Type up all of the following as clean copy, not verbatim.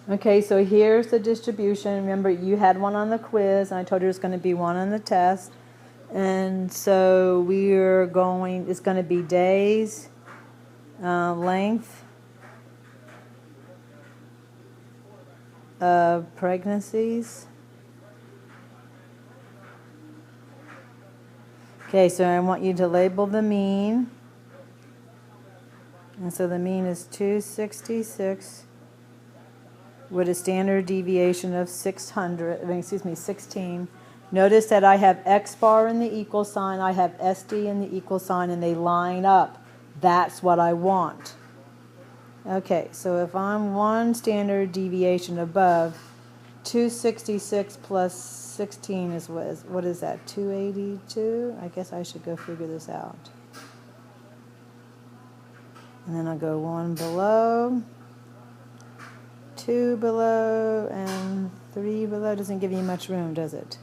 Okay, so here's the distribution. Remember, you had one on the quiz, and I told you there's going to be one on the test. And so it's going to be days, length of pregnancies. Okay, so I want you to label the mean. And so the mean is 266 with a standard deviation of 16. Notice that I have X bar in the equal sign, I have SD in the equal sign, and they line up. That's what I want. Okay, so if I'm one standard deviation above, 266 plus 16 is what is that, 282? I guess I should go figure this out. And then I'll go 1 below, 2 below, and 3 below. Doesn't give you much room, does it?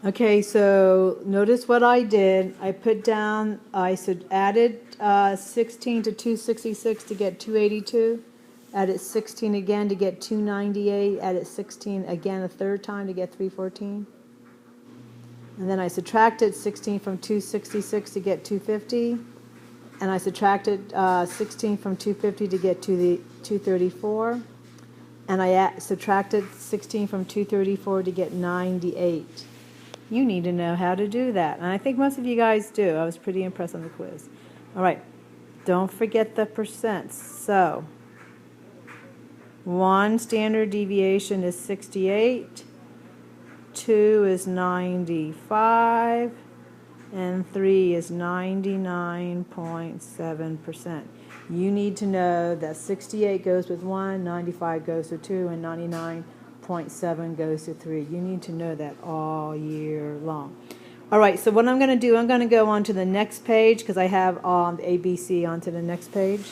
Okay, so notice what I did. I put down, added 16 to 266 to get 282. Added 16 again to get 298. Added 16 again a third time to get 314. And then I subtracted 16 from 266 to get 250. And I subtracted 16 from 250 to get to the 234. And I subtracted 16 from 234 to get 98. You need to know how to do that. And I think most of you guys do. I was pretty impressed on the quiz. All right. Don't forget the percents. So, one standard deviation is 68. 2 is 95. And 3 is 99.7%. You need to know that 68 goes with 1, 95 goes with 2, and 99.7 goes to 3. You need to know that all year long. All right, so what I'm going to do, I'm going to go on to the next page because I have the ABC onto the next page.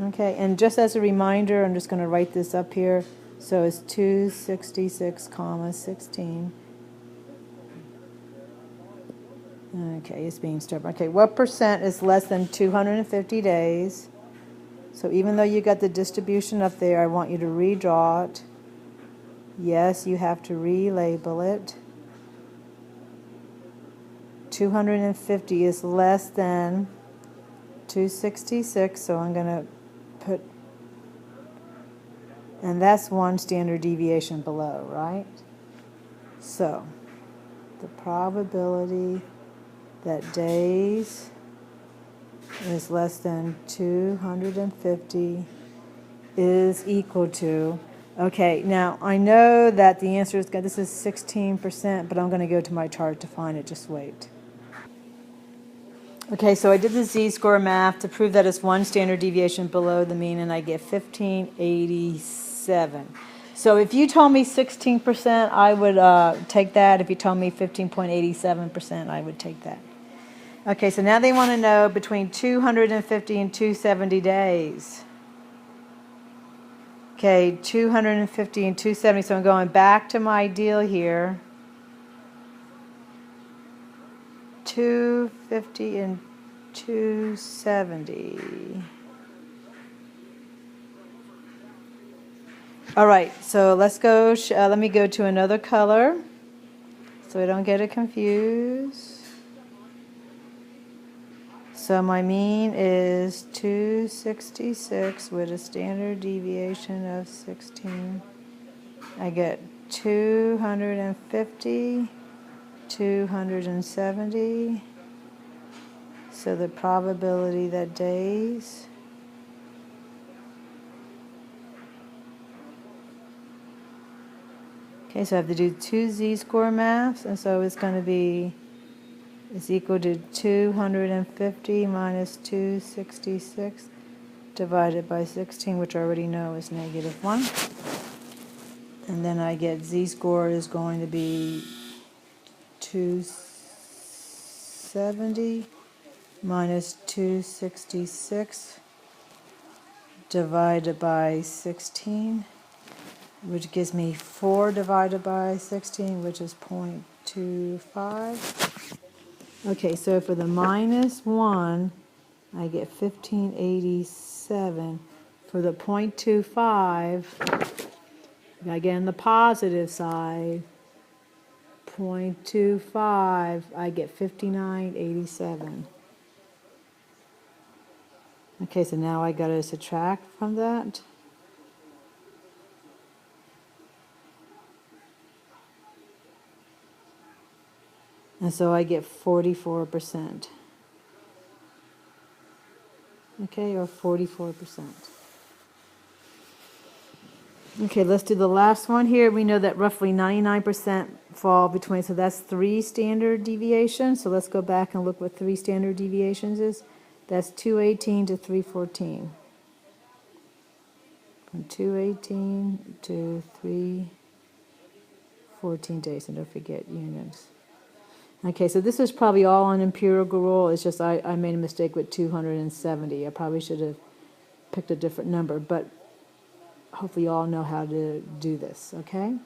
Okay, and just as a reminder, I'm just going to write this up here. So it's 266, 16. Okay, it's being stubborn. Okay, what percent is less than 250 days? So even though you got the distribution up there, I want you to redraw it. Yes, you have to relabel it. 250 is less than 266, so I'm going to put, and that's one standard deviation below, right? So the probability that days is less than 250 is equal to, okay, now I know that the answer is, this is 16%, but I'm going to go to my chart to find it. Just wait. Okay, so I did the z-score math to prove that it's one standard deviation below the mean, and I get 1587. So if you told me 16%, I would take that. If you told me 15.87%, I would take that. Okay, so now they want to know between 250 and 270 days. Okay, 250 and 270, so I'm going back to my deal here. 250 and 270. All right, so let's go, let me go to another color so I don't get it confused. So my mean is 266 with a standard deviation of 16. I get 250, 270. So the probability that days okay, so I have to do two z-score maths, and so it's going to be is equal to 250 minus 266 divided by 16, which I already know is -1. And then I get z-score is going to be 270 minus 266 divided by 16, which gives me 4 divided by 16, which is 0.25. Okay, so for the -1, I get 1587. for the 0.25, again, the positive side, 0.25, I get 59.87. Okay, so now I got to subtract from that. And so I get 44%. Okay, or 44%. Okay, let's do the last one here. We know that roughly 99% fall between, so that's 3 standard deviations. So let's go back and look what 3 standard deviations is. That's 218 to 314. From 218 to 314 days, and don't forget units. Okay, so this is probably all on empirical rule. It's just I made a mistake with 270. I probably should have picked a different number, but hopefully you all know how to do this, okay?